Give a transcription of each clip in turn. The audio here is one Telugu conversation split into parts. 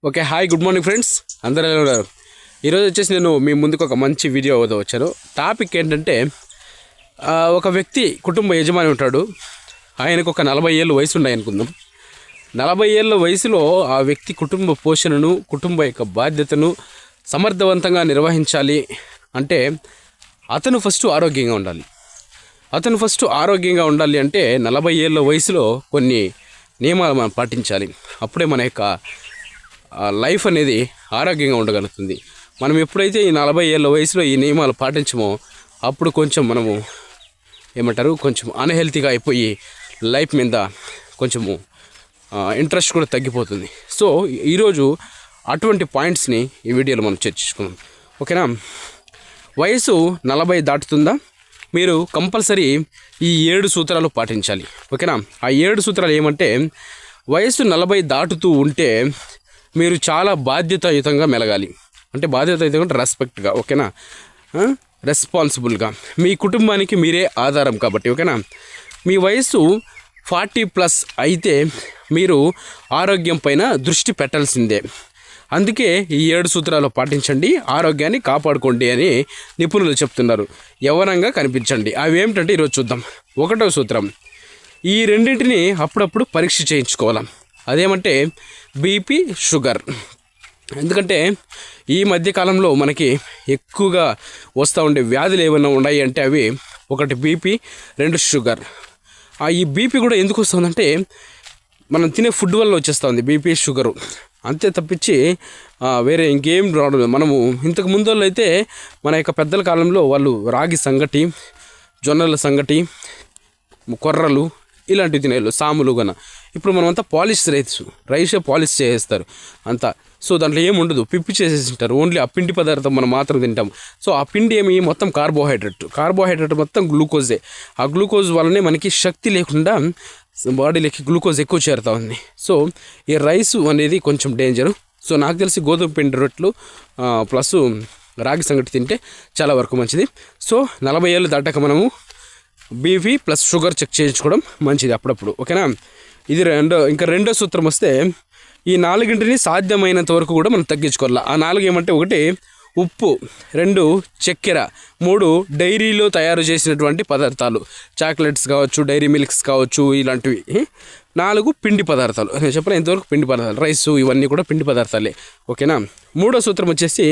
Okay, hi, good morning friends. అందరూ ఎలా ఉన్నారు? ఈరోజు వచ్చేసి నేను మీ ముందుకు ఒక మంచి వీడియో వచ్చాను. టాపిక్ ఏంటంటే, ఒక వ్యక్తి కుటుంబ యజమాని ఉంటాడు. ఆయనకు ఒక 40 ఏళ్ళు వయసు ఉన్నాయి అనుకుందాం. 40 ఏళ్ళ వయసులో ఆ వ్యక్తి కుటుంబ పోషణను, కుటుంబ యొక్క బాధ్యతను సమర్థవంతంగా నిర్వహించాలి అంటే అతను ఫస్ట్ ఆరోగ్యంగా ఉండాలి. అంటే 40 ఏళ్ళ వయసులో కొన్ని నియమాలు మనం పాటించాలి. అప్పుడే మన యొక్క లైఫ్ అనేది ఆరోగ్యంగా ఉండగలుగుతుంది. మనం ఎప్పుడైతే ఈ 40 ఏళ్ళ వయసులో ఈ నియమాలు పాటించమో అప్పుడు కొంచెం మనము కొంచెం అన్హెల్తీగా అయిపోయి లైఫ్ మీద కొంచెము ఇంట్రెస్ట్ కూడా తగ్గిపోతుంది. సో ఈరోజు అటువంటి పాయింట్స్ని ఈ వీడియోలో మనం చర్చించుకుందాం. ఓకేనా? వయసు 40 దాటుతుందా? మీరు కంపల్సరీ ఈ 7 సూత్రాలు పాటించాలి. ఓకేనా? ఆ 7 సూత్రాలు ఏమంటే, వయసు 40 దాటుతూ ఉంటే మీరు చాలా బాధ్యతాయుతంగా మెలగాలి. అంటే బాధ్యతాయుతంగా రెస్పెక్ట్గా, ఓకేనా, రెస్పాన్సిబుల్గా, మీ కుటుంబానికి మీరే ఆధారం కాబట్టి. ఓకేనా? మీ వయసు 40+ అయితే మీరు ఆరోగ్యం పైన దృష్టి పెట్టాల్సిందే. అందుకే ఈ 7 సూత్రాలు పాటించండి, ఆరోగ్యాన్ని కాపాడుకోండి అని నిపుణులు చెప్తున్నారు. యవ్వనంగా కనిపించండి. అవి ఏమిటంటే ఈరోజు చూద్దాం. 1వ సూత్రం, ఈ రెండింటిని అప్పుడప్పుడు పరీక్ష చేయించుకోవాలి. అదేమంటే బీపీ, షుగర్. ఎందుకంటే ఈ మధ్యకాలంలో మనకి ఎక్కువగా వస్తూ ఉండే వ్యాధులు ఏమైనా ఉన్నాయి అంటే అవి 1 బీపీ, 2 షుగర్. ఈ బీపీ కూడా ఎందుకు వస్తుందంటే మనం తినే ఫుడ్ వల్ల వచ్చేస్తూ ఉంది బీపీ, షుగరు. అంతే తప్పించి వేరే ఇంకేం రావడం లేదు. మనము ఇంతకు ముందు వాళ్ళు అయితే మన యొక్క పెద్దల కాలంలో వాళ్ళు రాగి సంగటి, జొన్నల సంగటి, కొర్రలు ఇలాంటివి తినేళ్ళు, సాములు గన. ఇప్పుడు మనమంతా పాలిష్ రైసే పాలిష్ చేసేస్తారు అంతా. సో దాంట్లో ఏముండదు, పిప్పి చేసేసింటారు. ఓన్లీ ఆ పిండి పదార్థం మనం మాత్రం తింటాం. సో ఆ పిండి ఏమి మొత్తం కార్బోహైడ్రేట్ మొత్తం గ్లూకోజే. ఆ గ్లూకోజ్ వల్లనే మనకి శక్తి లేకుండా బాడీలోకి గ్లూకోజ్ ఎక్కువ చేరుతూ ఉంది. సో ఈ రైస్ అనేది కొంచెం డేంజరు. సో నాకు తెలిసి గోధుమ పిండి రొట్టెలు ప్లస్ రాగి సంగటి తింటే చాలా వరకు మంచిది. సో 40 ఏళ్ళు దాటాక మనము బీపీ ప్లస్ షుగర్ చెక్ చేయించుకోవడం మంచిది అప్పుడప్పుడు. ఓకేనా? ఇది రెండో సూత్రం వస్తే, ఈ 4 సాధ్యమైనంత వరకు కూడా మనం తగ్గించుకోవాలి. ఆ 4 ఏమంటే, 1 ఉప్పు, 2 చక్కెర, 3 డైరీలో తయారు చేసినటువంటి పదార్థాలు, చాక్లెట్స్ కావచ్చు, డైరీ మిల్క్స్ కావచ్చు, ఇలాంటివి. 4 పిండి పదార్థాలు. నేను చెప్పిన ఇంతవరకు పిండి పదార్థాలు, రైసు ఇవన్నీ కూడా పిండి పదార్థాలే. ఓకేనా? 3వ సూత్రం వచ్చేసి,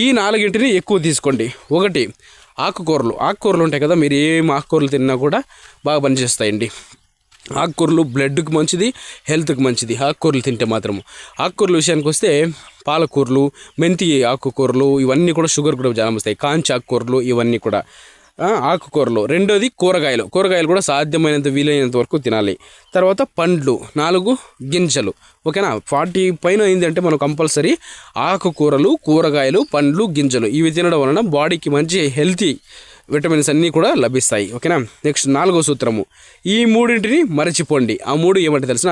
ఈ 4 ఎక్కువ తీసుకోండి. 1 ఆకుకూరలు ఉంటాయి కదా, మీరు ఏం ఆకుకూరలు తిన్నా కూడా బాగా పనిచేస్తాయండి. ఆకుకూరలు బ్లడ్కి మంచిది, హెల్త్కి మంచిది ఆకుకూరలు తింటే మాత్రము. ఆకుకూరల విషయానికి వస్తే పాలకూరలు, మెంతి ఆకుకూరలు ఇవన్నీ కూడా షుగర్ కూడా చాలా వస్తాయి. కాంచి ఆకుకూరలు ఇవన్నీ కూడా ఆకుకూరలు. 2ది కూరగాయలు కూడా సాధ్యమైనంత వీలైనంత వరకు తినాలి. తర్వాత పండ్లు, 4 గింజలు. ఓకేనా? 40 పైన అయింది అంటే మనం కంపల్సరీ ఆకుకూరలు, కూరగాయలు, పండ్లు, గింజలు ఇవి తినడం వలన బాడీకి మంచి హెల్తీ విటమిన్స్ అన్నీ కూడా లభిస్తాయి. ఓకేనా? నెక్స్ట్ 4వ సూత్రము, ఈ 3 మరచిపోండి. ఆ 3 ఏమంటే తెలిసిన,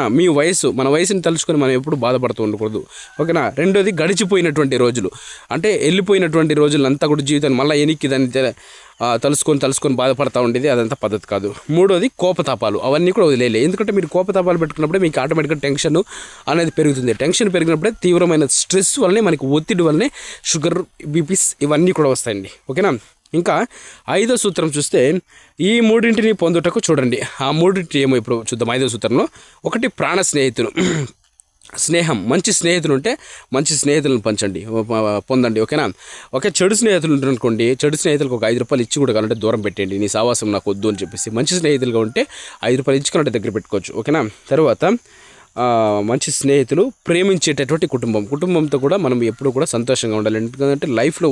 మన వయసుని తలుచుకొని మనం ఎప్పుడు బాధపడుతూ ఉండకూడదు. ఓకేనా? 2ది గడిచిపోయినటువంటి రోజులు, అంటే వెళ్ళిపోయినటువంటి రోజులంతా కూడా జీవితాన్ని మళ్ళీ ఎనికి దాన్ని తలుసుకొని బాధపడతా ఉండేది, అదంతా పద్ధతి కాదు. 3వది కోపతాపాలు, అవన్నీ కూడా వదిలేయాలి. ఎందుకంటే మీరు కోపతాపాలు పెట్టుకున్నప్పుడే మీకు ఆటోమేటిక్గా టెన్షన్ అనేది పెరుగుతుంది. టెన్షన్ పెరిగినప్పుడే తీవ్రమైన స్ట్రెస్ వల్లనే, మనకి ఒత్తిడి వల్లనే షుగర్, బీపీస్ ఇవన్నీ కూడా వస్తాయండి. ఓకేనా? ఇంకా 5వ సూత్రం చూస్తే, ఈ 3 పొందుటకు చూడండి. ఆ 3 ఏమో ఇప్పుడు చూద్దాం. 5వ సూత్రంలో 1 ప్రాణ స్నేహితులు, స్నేహం. మంచి స్నేహితులు ఉంటే మంచి స్నేహితులను పొందండి. ఓకేనా? చెడు స్నేహితులు ఉంటారు అనుకోండి, చెడు స్నేహితులకు ఒక 5 రూపాయలు ఇచ్చి కూడా కావాలంటే దూరం పెట్టండి. నీ సావాసం నాకు వద్దు అని చెప్పేసి. మంచి స్నేహితులుగా ఉంటే 5 రూపాయలు ఇచ్చుకున్నట్టు దగ్గర పెట్టుకోవచ్చు. ఓకేనా? తర్వాత మంచి స్నేహితులు, ప్రేమించేటటువంటి కుటుంబంతో కూడా మనం ఎప్పుడు కూడా సంతోషంగా ఉండాలి. ఎందుకంటే లైఫ్లో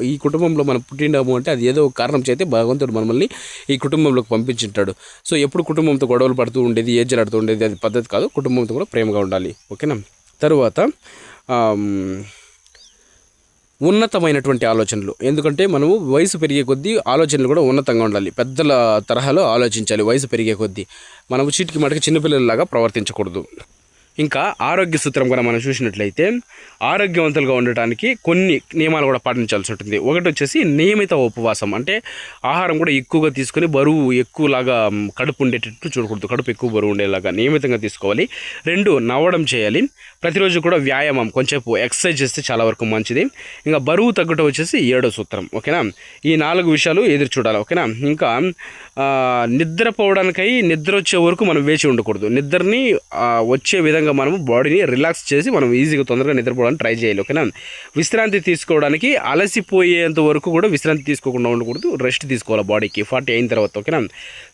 ఈ కుటుంబంలో మనం పుట్టినాము అంటే అది ఏదో ఒక కారణం చేస్తే భగవంతుడు మనల్ని ఈ కుటుంబంలోకి పంపించుంటాడు. సో ఎప్పుడు కుటుంబంతో గొడవలు పడుతూ ఉండేది, ఏజ్లాడుతూ ఉండేది అది పద్ధతి కాదు. కుటుంబంతో కూడా ప్రేమగా ఉండాలి. ఓకేనా? తరువాత ఉన్నతమైనటువంటి ఆలోచనలు. ఎందుకంటే మనము వయసు పెరిగే కొద్దీ ఆలోచనలు కూడా ఉన్నతంగా ఉండాలి. పెద్దల తరహాలో ఆలోచించాలి. వయసు పెరిగే కొద్దీ మనము చీటికి మటుకు చిన్నపిల్లలలాగా ప్రవర్తించకూడదు. ఇంకా ఆరోగ్య సూత్రం కూడా మనం చూసినట్లయితే ఆరోగ్యవంతులుగా ఉండటానికి కొన్ని నియమాలు కూడా పాటించాల్సి ఉంటుంది. ఒకటి వచ్చేసి నియమిత ఉపవాసం, అంటే ఆహారం కూడా ఎక్కువగా తీసుకొని బరువు ఎక్కువలాగా కడుపు ఉండేటట్టు చూడకూడదు, కడుపు ఎక్కువ బరువు ఉండేలాగా నియమితంగా తీసుకోవాలి. 2 నవ్వడం చేయాలి. ప్రతిరోజు కూడా వ్యాయామం కొంచెంసేపు ఎక్సర్సైజ్ చేస్తే చాలా వరకు మంచిది. ఇంకా బరువు తగ్గటం వచ్చేసి 7వ సూత్రం. ఓకేనా, ఈ 4 విషయాలు ఎదురు చూడాలి. ఓకేనా, ఇంకా నిద్రపోవడానికై నిద్ర వచ్చే వరకు మనం వేచి ఉండకూడదు. నిద్రని వచ్చే విధంగా మనము బాడీని రిలాక్స్ చేసి మనం ఈజీగా తొందరగా నిద్రపోవడానికి ట్రై చేయాలి. ఓకేనా, విశ్రాంతి తీసుకోవడానికి అలసిపోయేంత వరకు కూడా విశ్రాంతి తీసుకోకుండా ఉండకూడదు, రెస్ట్ తీసుకోవాలి బాడీకి 40 అయిన తర్వాత. ఓకేనా,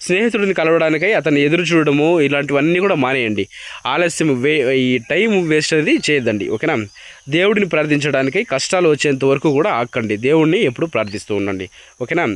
స్నేహితుడిని కలవడానికై అతన్ని ఎదురు చూడడము ఇలాంటివన్నీ కూడా మానేయండి. ఆలస్యం ఈ టైం వేస్ట్ అనేది చేయొద్దండి. ఓకేనా, దేవుడిని ప్రార్థించడానికై కష్టాలు వచ్చేంత వరకు కూడా ఆక్కండి, దేవుడిని ఎప్పుడు ప్రార్థిస్తూ ఉండండి. ఓకేనా,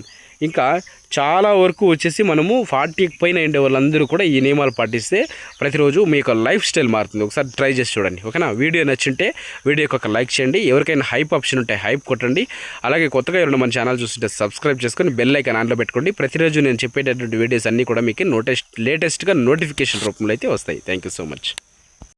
ఇంకా చాలా వరకు వచ్చేసి మనము 40 పైన ఉండే వాళ్ళందరూ కూడా ఈ నియమాలు పాటిస్తే ప్రతిరోజు మీ యొక్క లైఫ్ స్టైల్ మారుతుంది. ఒకసారి ట్రై చేసి చూడండి. ఓకేనా, వీడియో నచ్చుంటే వీడియోకి ఒక లైక్ చేయండి. ఎవరికైనా హైప్ ఆప్షన్ ఉంటే హైప్ కొట్టండి. అలాగే కొత్తగా ఎవరైనా మన ఛానల్ చూస్తుంటే సబ్స్క్రైబ్ చేసుకొని బెల్ ఐకాన్ ఆన్లో పెట్టుకోండి. ప్రతిరోజు నేను చెప్పేటటువంటి వీడియోస్ అన్నీ కూడా మీకు లేటెస్ట్గా నోటిఫికేషన్ రూపంలో అయితే వస్తాయి. Thank you so much.